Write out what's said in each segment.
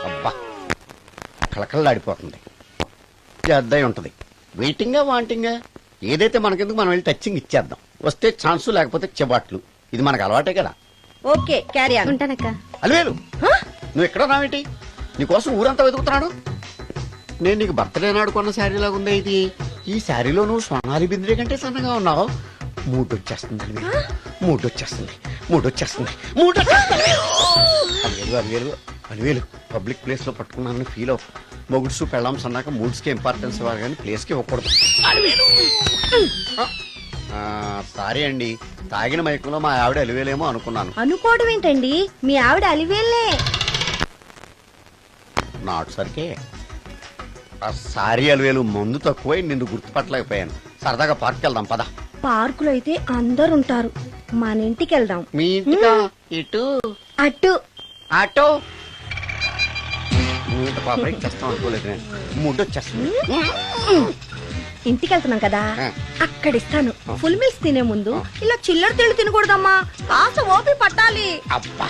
అబ్బా కళకళలాడిపోతుంది. అద్దయి ఉంటది. వెయిటింగా వాంటింగా ఏదైతే మనకెందుకు మనం వెళ్ళి టచ్చింగ్ ఇచ్చేద్దాం. వస్తే ఛాన్సు లేకపోతే చెబాట్లు. ఇది మనకు అలవాటే కదా. Okay carry on. ఉంటానక్క. అలివేలు నువ్వు ఎక్కడ రావేంటి? నీకోసం ఊరంతా వెతుకుతున్నాడు. నేను నీకు బర్త్డే నాడు కొన్న శారీ లాగా ఉందే ఇది. ఈ శారీలో నువ్వు సోనాలి బింద్రే కంటే సన్నగా ఉన్నావు. మూడొచ్చేస్తుంది అలివేలు, మూడొచ్చేస్తుంది, మూడొచ్చేస్తుంది, మూడొచ్చేస్తుంది. అలివేలు అలివేలు అలివేలు పబ్లిక్ ప్లేస్ లో పట్టుకున్నానని ఫీల్ అవు. మొగుడ్సు పెళ్ళాంస్ అన్నాక మూడ్స్ కి ఇంపార్టెన్స్ ఇవ్వాలి కానీ ప్లేస్ కి ఇవ్వకూడదు. సారీ అండి, తాగిన మైకంలో మా ఆవిడ అలివేలేమో అనుకున్నాను. అనుకోవడం ఏంటండి, మీ ఆవిడ అలివేలే. నాట్ సరికే. సారీ అలివేలు, మందు తక్కువై నిన్ను గుర్తుపట్టలేకపోయాను. సరదాగా పార్క్ వెళ్దాం పద. పార్కులో అయితే అందరు ఉంటారు, మన ఇంటికి వెళ్దాం. మీ ఇంటికా? ఇటు అటు ఆటో. నువ్వు ఇంత పాపరేట్ చేస్తాం అనుకోలేదు నేను. మూడొచ్చేస్తుంది. ఇంటికి వెళ్తున్నాం కదా, ఆ. అక్కడ ఇస్తాను. ఫుల్ మీల్స్ తినే ముందు ఇలా చిల్లర తిళ్ళు తినకూడదమ్మా, కాస్త ఓపి పట్టాలి. అబ్బా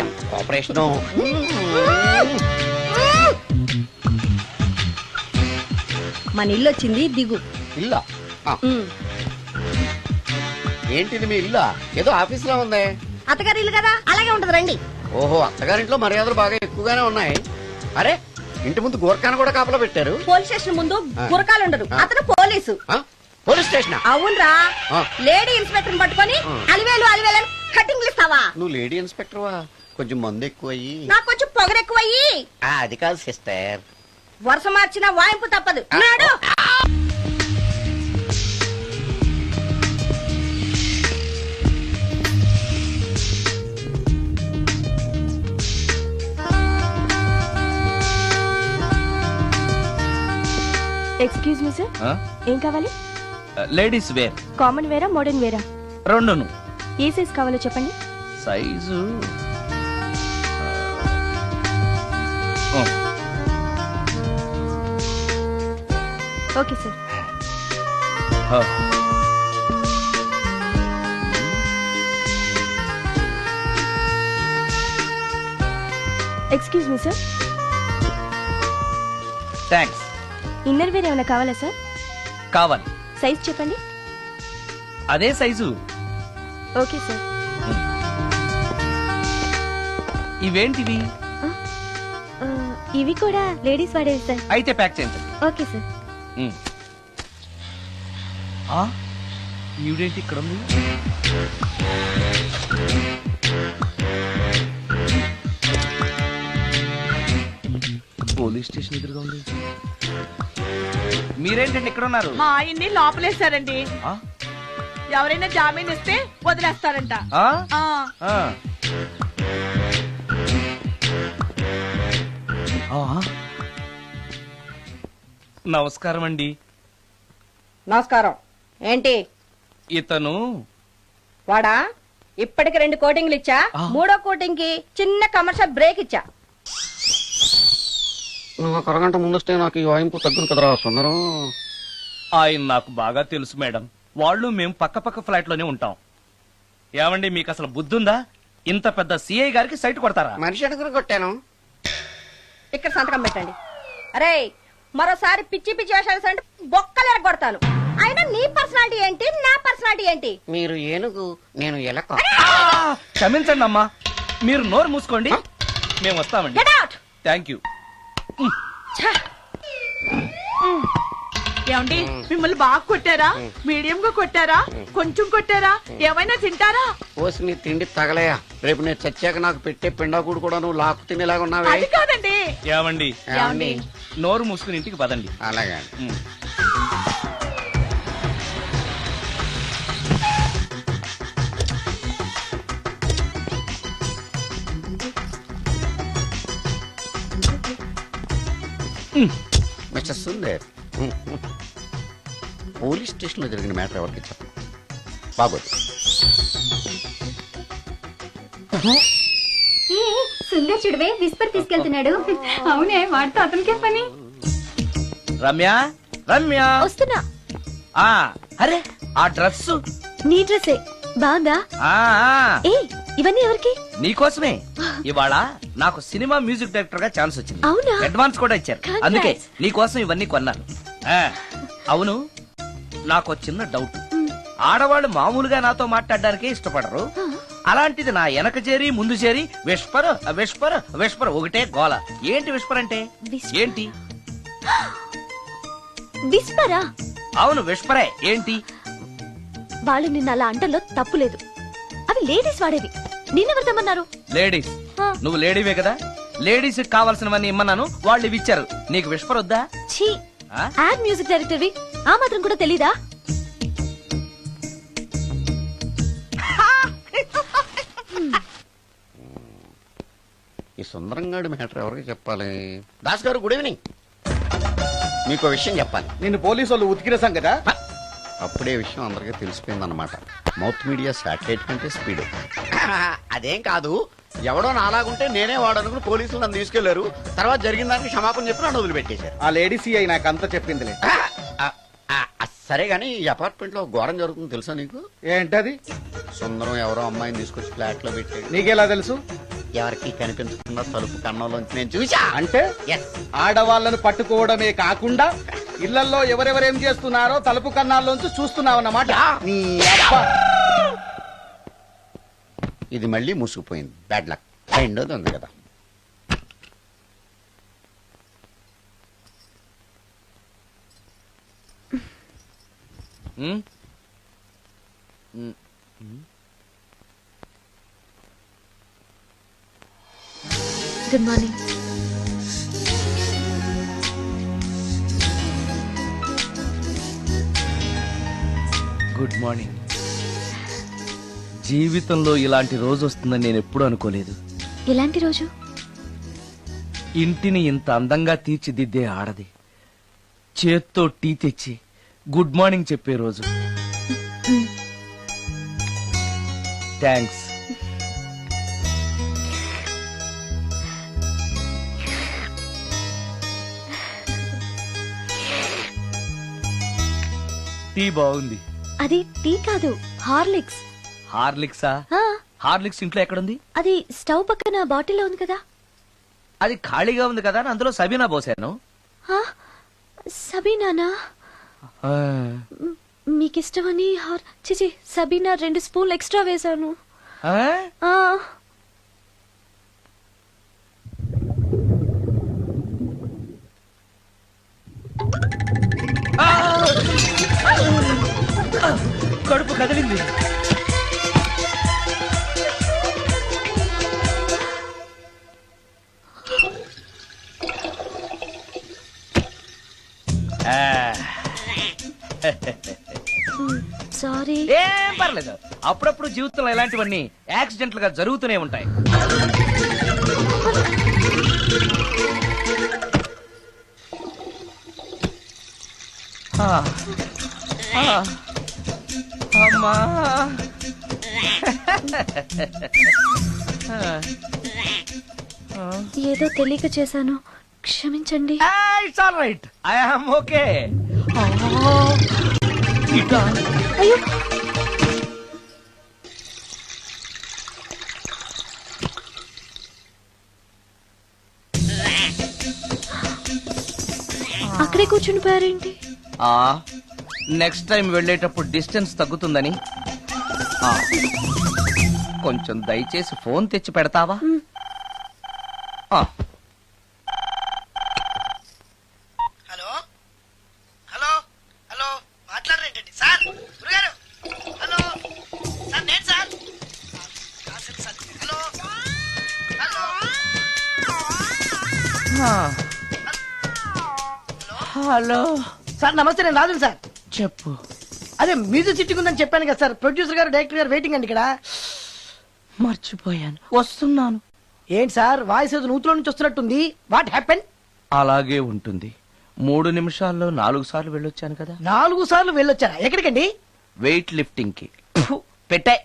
ఎంత కోఆపరేషన్. మన ఇల్లు వచ్చింది, దిగు. ఇల్లా? ఏంటిది మీ ఇల్లా? ఏదో ఆఫీస్ లో ఉంది. అత్తగారి ఇల్లు కదా, అలాగే ఉంటది రండి. ఓహో, అత్తగారింట్లో మర్యాదలు బాగా ఎక్కువగానే ఉన్నాయి. అరే ఇంటి ముందు గోర్ఖాను కూడా కాపలా పెట్టారు. పోలీస్ స్టేషన్ ముందు గురకాలు ఉండరు, అతను పోలీసు. Police station? అవునరా. లేడీ ఇన్స్పెక్టర్ పట్టుకొని అలివేలు అలివేలు కటింగ్లు ఇస్తావా? నువ్వు లేడీ ఇన్స్పెక్టర్ వా? కొంచెం మందు ఎక్కువయ్యి. నాకు కొంచెం పొగరు ఎక్కువయ్యి. అది కాదు సిస్టర్. వరుస మార్చిన వాయింపు తప్పదు. నాడు ఎక్స్క్యూజ్ మీ సార్, ఏం కావాలి? Ladies wear. కామన్ వేరా, మోడర్న్ వేరా? రెండును. ఏ సైజ్ కావాలో చెప్పండి. Size okay sir. Excuse me sir, thanks. Inner wear ఏమైనా కావాలా సార్? కావాలి. సైజ్ చెప్పండి. అదే సైజు. Okay sir. ఇవేంటివి? ఇవి కూడా లేడీస్ వాడేవి సార్. అయితే ప్యాక్ చేయండి. Okay sir. ఈవిడేంటి ఇక్కడ ఉంది? పోలీస్ స్టేషన్ ఎదురుగా ఉంది. మీరేంటండి ఇక్కడ ఉన్నారు? మా ఆయన్ని లోపలేస్తారండి. ఎవరైనా జామీన్ ఇస్తే వదిలేస్తారంట. నమస్కారం అండి. నమస్కారం. ఏంటి ఇతను? వాడా? ఇప్పటికి 2 కోటింగ్లు ఇచ్చా, 3వ కోటింగ్ కి చిన్న కమర్షియల్ బ్రేక్ ఇచ్చా. నువ్వు 1 అరగంట ముందొస్తే నాకు ఈ వాయింపు తగ్గును కదరా సుందరం. ఆయన నాకు బాగా తెలుసు మేడం. వాళ్ళు మేము పక్క పక్క ఫ్లాట్ లోనే ఉంటాం. ఏమండి మీకు అసలు బుద్ధుందా? ఇంత పెద్ద సిఐ గారికి సైట్ కొడతారా? మనిషి అడుగురు కొట్టాను. ఇక్కడ సంతకం పెట్టండి. అరే మరోసారి పిచ్చి పిచ్చి వేషాలు అంటే బొక్కలు ఎరగొడతాను. అయినా నీ పర్సనాలిటీ ఏంటి, నా పర్సనాలిటీ ఏంటి? మీరు ఏనుగు, నేను ఎలక. క్షమించండి అమ్మా, మీరు నోరు మూసుకోండి. మేము వస్తామండి. Thank you. ఏమండి మిమ్మల్ని బాగా కొట్టారా, మీడియం గా కొట్టారా, కొంచెం కొట్టారా, ఏమైనా తింటారా? పోసి నీ తిండి తగలయా. రేపు నేను చచ్చాక నాకు పెట్టే పిండాకుడు కూడా నువ్వు లాక్కు తినేలాగా ఉన్నావే. అది కాదండి. ఏమండి నోరు మూసుకుని ఇంటికి పదండి. అలాగే. మిస్టర్ సుందర్, పోలీస్ స్టేషన్ లో జరిగిన మ్యాటర్ ఎవరికి చెప్పండి. బాగోదు. సుందర్ చూడవే, విస్పర్ తీసుకెళ్తున్నాడు. అవునే, వాడితో అతనికే పని. రమ్య, రమ్య వస్తున్నా. అరే ఆ డ్రెస్ నీ డ్రెస్సే బాగా. ఆ ఏ ఇవన్నీ ఎవరికి? నీకోసమే. ఇవాళ నాకు సినిమా మ్యూజిక్ డైరెక్టర్ గా ఛాన్స్ వచ్చింది. అవునా? అడ్వాన్స్ కూడా ఇచ్చారు. Congrats. అందుకే నీకోసం ఇవన్నీ కొన్నాను. ఆ, అవును, నాకు చిన్న డౌట్. ఆడవాళ్ళు మామూలుగా నాతో మాట్లాడడానికే ఇష్టపడరు. అలాంటిది నా వెనక చేరి ముందు చేరి విస్పర్ విస్పర్ విస్పర్ ఒకటే గోల. ఏంటి విస్పర్ అంటే? Whisper. ఏంటి? విస్పరా? అవును, విస్పరే. ఏంటి? వాళ్ళు నిన్న అలా అంటలో తప్పులేదు. అవి లేడీస్ వాడేవి. నిన్నెవరు తెమ్మన్నారు? లేడీస్. ఆ. నువ్వు లేడీవే కదా. లేడీస్ కావాల్సినవన్నీ ఇమ్మన్నాను, వాళ్ళు ఇవి ఇచ్చారు. నీకు విస్పర్ వద్దా? ఛీ, ఆ? యాడ్ మ్యూజిక్ డైరెక్టర్వి ఆ మాత్రం కూడా తెలీదా? ఈ సుందరంగాడి మ్యాటర్ ఎవరికి చెప్పాలి? దాస్ గారు, గుడ్ ఈవినింగ్. మీకు విషయం చెప్పాలి. నిన్ను పోలీసు వాళ్ళు ఉతికిరేసాం కదా. అప్పుడే విషయం అందరికీ తెలిసిపోయిందన్నమాట. మౌత్ మీడియా శాటిలైట్ కంటే స్పీడ్. అదేం కాదు, ఎవడో నాలాగుంటే నేనే వాడనుకుని పోలీసులు నన్ను తీసుకెళ్లారు. తర్వాత జరిగిన దానికి క్షమాపణ చెప్పి నన్ను వదిలిపెట్టేశారు. ఆ లేడీ సిఐ నాకు అంతా చెప్పిందిలే. సరే గానీ ఈ అపార్ట్మెంట్ లో ఘోరం జరుగుతుంది తెలుసా నీకు? ఏంటది? సుందరం ఎవరో అమ్మాయిని తీసుకొచ్చి ఫ్లాట్ లో పెట్టాడు. నీకెలా తెలుసు? ఎవరికి కనిపించకుండా తలుపు కన్నంలోంచి నేను చూసా. అంటే Yes. ఆడవాళ్ళను పట్టుకోవడమే కాకుండా ఇళ్లలో ఎవరెవరేం చేస్తున్నారో తలుపు కన్నాల్లోంచి చూస్తున్నావన్నమాట. నీ అబ్బా. ఇది మళ్ళీ మూసుకుపోయింది. Bad luck. రెండోది ఉంది కదా. Um? Good morning. Good morning. జీవితంలో ఇలాంటి రోజు వస్తుందని నేను ఎప్పుడూ అనుకోలేదు. ఎలాంటి రోజు? ఇంటిని ఇంత అందంగా తీర్చిదిద్దే ఆడది చేత్తో టీ తెచ్చి గుడ్ మార్నింగ్ చెప్పే రోజు. థ్యాంక్స్. టీ బాగుంది. అది టీ కాదు, హార్లిక్స్. హార్లిక్సా? ఆ, హార్లిక్స్ ఇంట్లో ఎక్కడుంది? అది స్టవ్ పక్కన బాటిల్లో ఉంది కదా. అది ఖాళీగా ఉంది కదా అని అందులో సబీనా పోసాను. ఆ, సబీనానా? మీకిష్టమని చిచి సబీనా 2 స్పూన్లు ఎక్స్ట్రా వేశాను. ఆ? ఆ, కడుపు కదిలింది. సారీ. ఏం పర్లేదు. అప్పుడప్పుడు జీవితంలో ఇలాంటివన్నీ యాక్సిడెంట్లు గా జరుగుతూనే ఉంటాయి. ఆ. ఆ. అమ్మా. ఏదో తెలియక చేశాను, క్షమించండి. It's all right. I am okay. ఇట్లా అయ్యో, అక్కడే కూర్చుని పోయారేంటి? నెక్స్ట్ టైం వెళ్ళేటప్పుడు డిస్టెన్స్ తగ్గుతుందని. ఆ, కొంచెం దయచేసి ఫోన్ తెచ్చి పెడతావా? ఆ. హలో హలో హలో మాట్లాడరేంటండి సార్? గురుగారు హలో సార్, నేను sir. Hello hello hello sir నమస్తే, నేను రాజు సార్. చెప్పు. అదే మ్యూజిక్ సిట్టింగ్ ఉందని చెప్పాను కదా సార్. ప్రొడ్యూసర్ గారు డైరెక్టర్ గారు వెయిటింగ్ అండి ఇక్కడ. మర్చిపోయాను, వస్తున్నాను. ఏంటి సార్ వాయిస్ ఏదో నూతులో నుంచి వస్తున్నట్టుంది? What happen? అలాగే ఉంటుంది. 3 నిమిషాల్లో 4 సార్లు వెళ్ళొచ్చాను కదా. 4 సార్లు వెళ్ళొచ్చారా? ఎక్కడికండి? వెయిట్ లిఫ్టింగ్ కి. పెట్టే.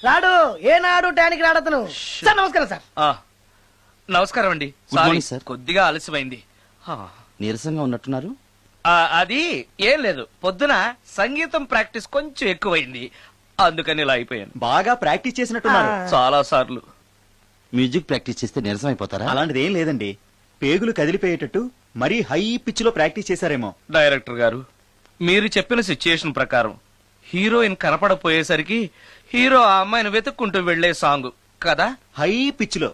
రాడు ఏనాడు టానికి రాడతను. సార్ నమస్కారం సార్. నమస్కారం అండి. Good morning, sir. కొద్దిగా ఆలస్యమైంది. నీరసంగా ఉన్నట్టున్నారు. అది ఏం లేదు, పొద్దున సంగీతం ప్రాక్టీస్ కొంచెం ఎక్కువైంది, అందుకని ఇలా అయిపోయాను. బాగా ప్రాక్టీస్ చేసినట్టున్నారు. చాలా సార్లు. మ్యూజిక్ ప్రాక్టీస్ చేస్తే నీరసం అయిపోతారా? అలాంటిది ఏం లేదండి, పేగులు కదిలిపోయేటట్టు మరీ హై పిచ్ లో ప్రాక్టీస్ చేశారేమో. డైరెక్టర్ గారు, మీరు చెప్పిన సిచ్యుయేషన్ ప్రకారం హీరోయిన్ కనపడపోయేసరికి హీరో ఆ అమ్మాయిని వెతుక్కుంటూ వెళ్లే సాంగ్ కదా? హై పిచ్ లో.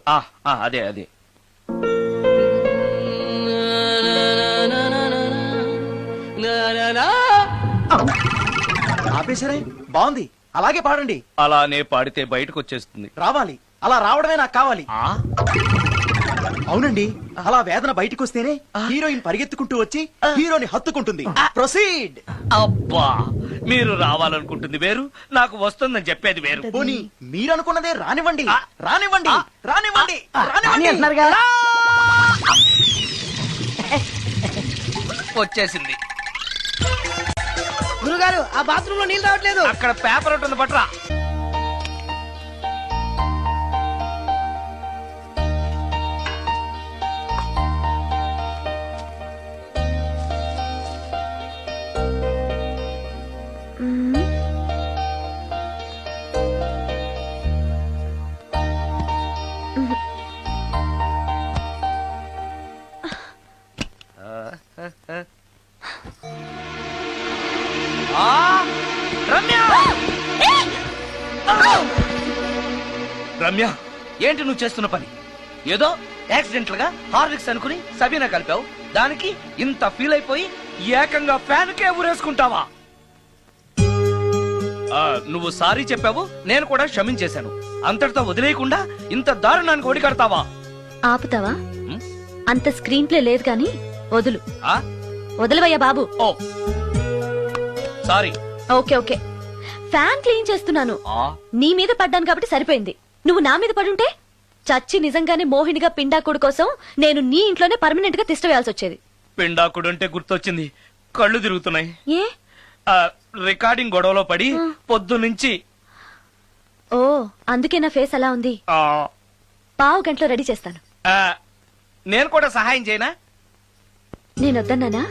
అదే అదే. ఆపేశారే, బాగుంది, అలాగే పాడండి. అలానే పాడితే బయటకు వచ్చేస్తుంది. రావాలి, అలా రావడమే నాకు కావాలి. అవునండి, అలా వేదన బయటకు వస్తేనే హీరోయిన్ పరిగెత్తుకుంటూ వచ్చి హీరోని హత్తుకుంటుంది. ప్రొసీడ్. అబ్బా, మీరు రావాలనుకుంటుంది వేరు, నాకు వస్తుందని చెప్పేది వేరు. పోనీ మీరనుకున్నదే రానివ్వండి, రానివ్వండి, రానివ్వండి, అని రానివ్వండి. అంటున్నారుగా. వచ్చేసింది. గురుగారు ఆ బాత్రూమ్ లో నీళ్ళు రావట్లేదు. అక్కడ పేపర్ ఉంటుంది, పట్రా. రమ్య! రమ్య, ఏంటి నువ్వు చేస్తున్న పని? ఏదో యాక్సిడెంటల్ గా హార్లిక్స్ అనుకుని సబీనా కలిపావు, దానికి ఇంత ఫీల్ అయిపోయి ఏకంగా ఫ్యాన్ కే ఊరేసుకుంటావా? నువ్వు సారీ చెప్పావు, నేను కూడా క్షమించేశాను. అంతటితో వదిలేయకుండా ఇంత దారుణానికి ఒడికడతావా? ఆపుతావా? అంత స్క్రీన్ ప్లే లేదు కానీ వదులు. ఆ? వదలవయ్యా బాబు. ఓ sorry. Okay okay, fan clean చేస్తున్నాను. నీ మీద పడ్డాను కాబట్టి సరిపోయింది. నువ్వు నా మీద పడుంటే చచ్చి నిజంగానే మోహినిగా పిండాకుడు కోసం నేను నీ ఇంట్లోనే పర్మనెంట్ గా తిష్ట వేయాల్సి వచ్చేది. పిండాకుడు అంటే గుర్తొచ్చింది, కళ్ళు తిరుగుతున్నాయి. ఏ? రికార్డింగ్ గొడవలో పడి పొద్దు నుంచి. ఓ, అందుకే నా ఫేస్ అలా ఉంది. పావు గంటలో రెడీ చేస్తాను. నేను కూడా సహాయం చేయనా? నేను వద్దన్నానా?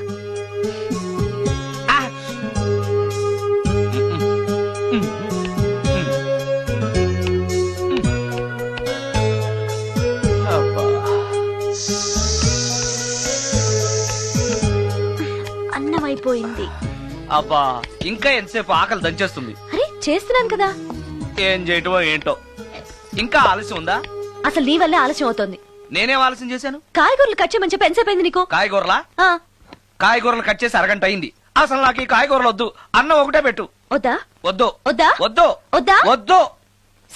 అన్నం అయిపోయింది. అబ్బా, ఇంకా ఎంతసేపు ఆకలి దంచేస్తుంది. అరే చేస్తున్నాను కదా. ఏం చేయటమో ఏంటో, ఇంకా ఆలస్యం ఉందా? అసలు నీ వల్లే ఆలస్యం అవుతోంది. నేనేం ఆలస్యం చేశాను? కాయగూరలు కట్ చేయమని చెప్పి ఎంతసేపు అయింది నీకు? కాయగూరలా? కాయగూరలు కట్ చేసి అరగంట అయింది. అసలు నాకు ఈ కాయగూరలు వద్దు, అన్నం ఒకటే పెట్టు. వద్దా? వద్దు వద్దా? వద్దు వద్దా? వద్దు.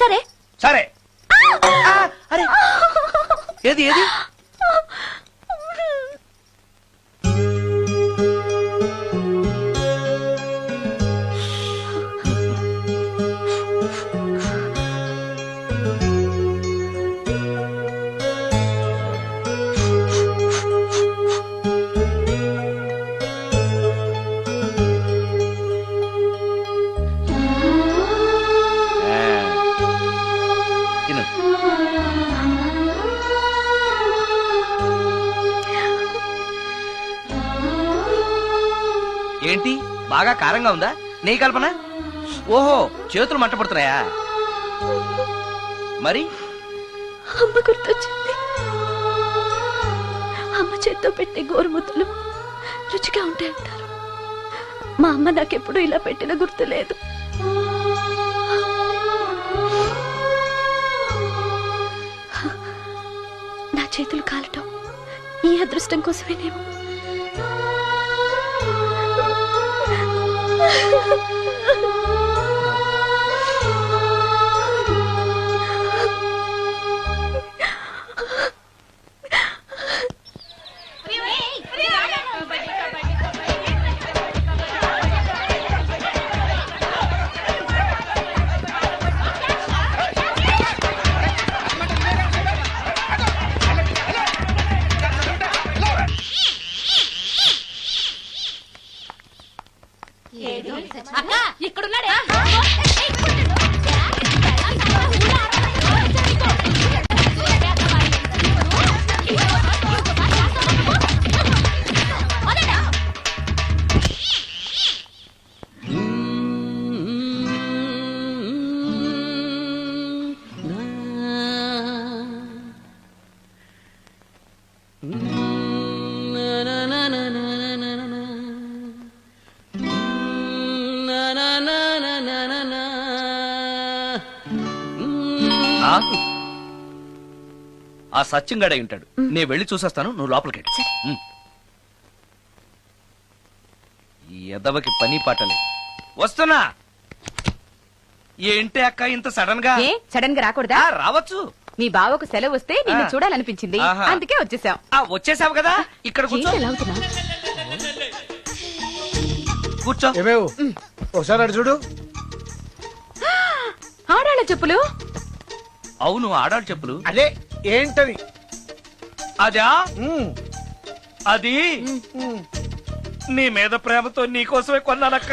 సరే సరే. అరే, ఏది ఏది? ఏంటి, బాగా కారంగా ఉందా? నెయ్యి కల్పన? ఓహో, చేతులు మంట పడుతున్నాయా? మరి అమ్మ గుర్తొచ్చింది. అమ్మ చేత్తో పెట్టే గోరుముద్దలు రుచిగా ఉంటాయంటారు. మా అమ్మ నాకెప్పుడు ఇలా పెట్టిన గుర్తు లేదు. నా చేతులు కాలటం ఈ అదృష్టం కోసమేనేమో. ఇక్కడున్న ఆ? ఆ సత్యంగాడే ఉంటాడు. నేను వెళ్ళి చూసేస్తాను, నువ్వు లోపలికి వెళ్ళు. ఈ ఎదవకి పని పాటలే. వస్తున్నా. ఏంటి అక్క ఇంత సడన్ గా? సడన్ గా రాకూడదా? రావచ్చు. మీ బావకు సెలవు వస్తే నిన్ను ఆ. చూడాలనిపించింది, ఆహా. అందుకే వచ్చేసాం. వచ్చేసావు కదా, ఇక్కడ కూర్చో. ఏంటి ఎలా అవుతున్నావ్? కూర్చో. ఏమేవు ఒకసారి అటు చూడు. ఆడాళ్ళ చెప్పులు. అవును, ఆడాలి చెప్పులు. అదే ఏంటది? అదా ఉమ్, అది నీ మీద ప్రేమతో నీకోసమే కొన్నానక్క.